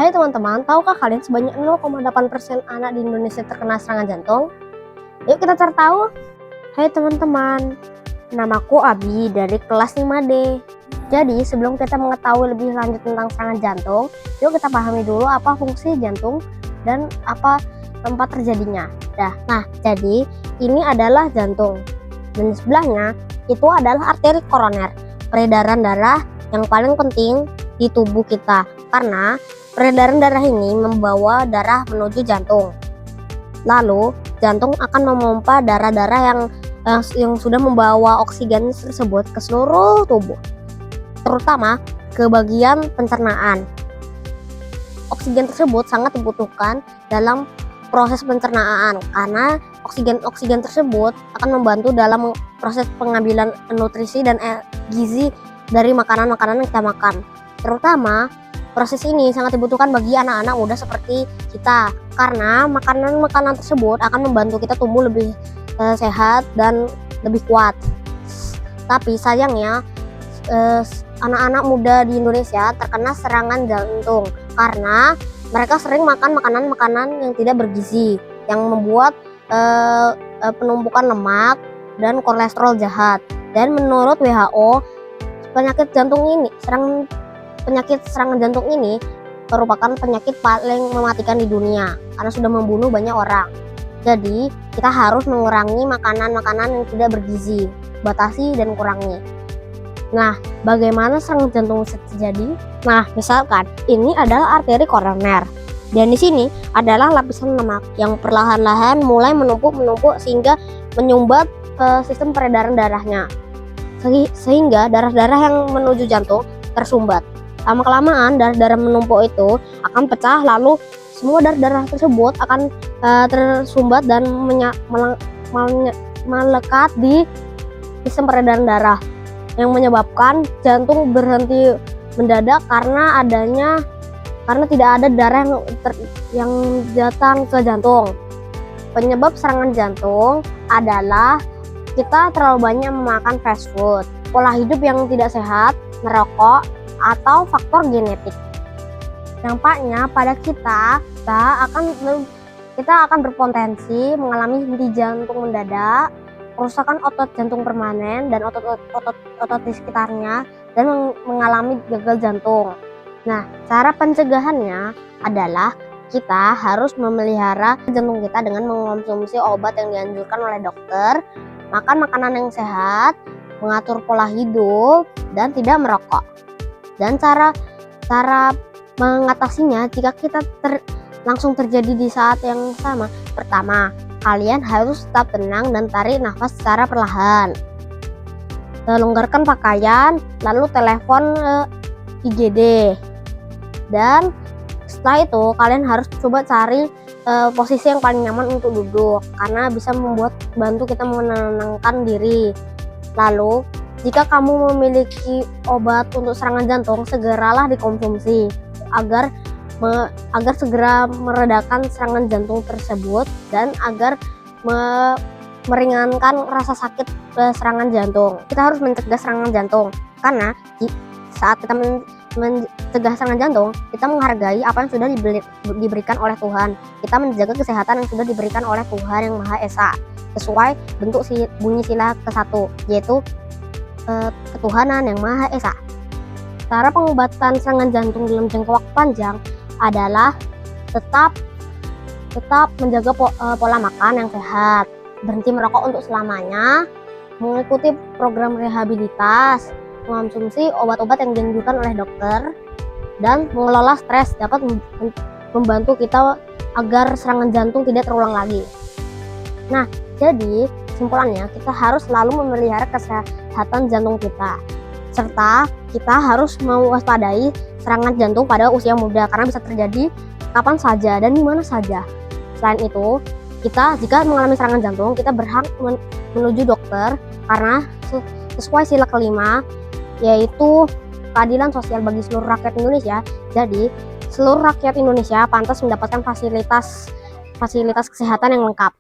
Hai teman-teman, tahukah kalian sebanyak 0,8% anak di Indonesia terkena serangan jantung? Yuk kita cari tahu. Hai teman-teman, namaku Abi dari kelas 5D. Jadi sebelum kita mengetahui lebih lanjut tentang serangan jantung, yuk kita pahami dulu apa fungsi jantung dan apa tempat terjadinya. Nah, jadi ini adalah jantung. Dan di sebelahnya itu adalah arteri koroner, peredaran darah yang paling penting di tubuh kita. Karena peredaran darah ini membawa darah menuju jantung. Lalu jantung akan memompa darah-darah yang sudah membawa oksigen tersebut ke seluruh tubuh, terutama ke bagian pencernaan. Oksigen tersebut sangat dibutuhkan dalam proses pencernaan karena oksigen tersebut akan membantu dalam proses pengambilan nutrisi dan gizi dari makanan-makanan yang kita makan. Terutama proses ini sangat dibutuhkan bagi anak-anak muda seperti kita, karena makanan-makanan tersebut akan membantu kita tumbuh lebih sehat dan lebih kuat. Tapi sayangnya anak-anak muda di Indonesia terkena serangan jantung karena mereka sering makan makanan-makanan yang tidak bergizi, yang membuat penumpukan lemak dan kolesterol jahat. Dan menurut WHO, penyakit serangan jantung ini merupakan penyakit paling mematikan di dunia karena sudah membunuh banyak orang. Jadi kita harus mengurangi makanan-makanan yang tidak bergizi, batasi dan kurangi. Nah, bagaimana serangan jantung bisa terjadi? Nah, misalkan ini adalah arteri koroner dan di sini adalah lapisan lemak yang perlahan-lahan mulai menumpuk sehingga menyumbat sistem peredaran darahnya, sehingga darah-darah yang menuju jantung tersumbat. Lama-kelamaan darah-darah menumpuk itu akan pecah, lalu semua darah-darah tersebut akan tersumbat dan melekat di sistem peredaran darah, yang menyebabkan jantung berhenti mendadak karena tidak ada darah yang datang ke jantung. Penyebab serangan jantung adalah kita terlalu banyak memakan fast food, pola hidup yang tidak sehat, merokok, atau faktor genetik. Dampaknya pada kita akan berpotensi mengalami henti jantung mendadak, kerusakan otot jantung permanen dan otot di sekitarnya, dan mengalami gagal jantung. Nah, cara pencegahannya adalah kita harus memelihara jantung kita dengan mengonsumsi obat yang dianjurkan oleh dokter, makan makanan yang sehat, mengatur pola hidup, dan tidak merokok. Dan cara mengatasinya jika kita langsung terjadi di saat yang sama. Pertama, kalian harus tetap tenang dan tarik nafas secara perlahan. Longgarkan pakaian, lalu telepon IGD. Dan setelah itu kalian harus coba cari posisi yang paling nyaman untuk duduk, karena bisa bantu kita menenangkan diri. Lalu jika kamu memiliki obat untuk serangan jantung, segeralah dikonsumsi agar segera meredakan serangan jantung tersebut dan agar meringankan rasa sakit serangan jantung. Kita harus mencegah serangan jantung karena saat kita mencegah serangan jantung, kita menghargai apa yang sudah diberikan oleh Tuhan. Kita menjaga kesehatan yang sudah diberikan oleh Tuhan yang Maha Esa sesuai bentuk bunyi sila ke-1, yaitu ketuhanan yang Maha Esa. Cara pengobatan serangan jantung dalam jangka waktu panjang adalah tetap menjaga pola makan yang sehat, berhenti merokok untuk selamanya, mengikuti program rehabilitas, mengonsumsi obat-obat yang dianjurkan oleh dokter, dan mengelola stres dapat membantu kita agar serangan jantung tidak terulang lagi. Nah, jadi kesimpulannya kita harus selalu memelihara kesehatan jantung kita, serta kita harus mewaspadai serangan jantung pada usia muda karena bisa terjadi kapan saja dan di mana saja. Selain itu, jika mengalami serangan jantung, kita berhak menuju dokter karena sesuai sila ke-5, yaitu keadilan sosial bagi seluruh rakyat Indonesia. Jadi seluruh rakyat Indonesia pantas mendapatkan fasilitas kesehatan yang lengkap.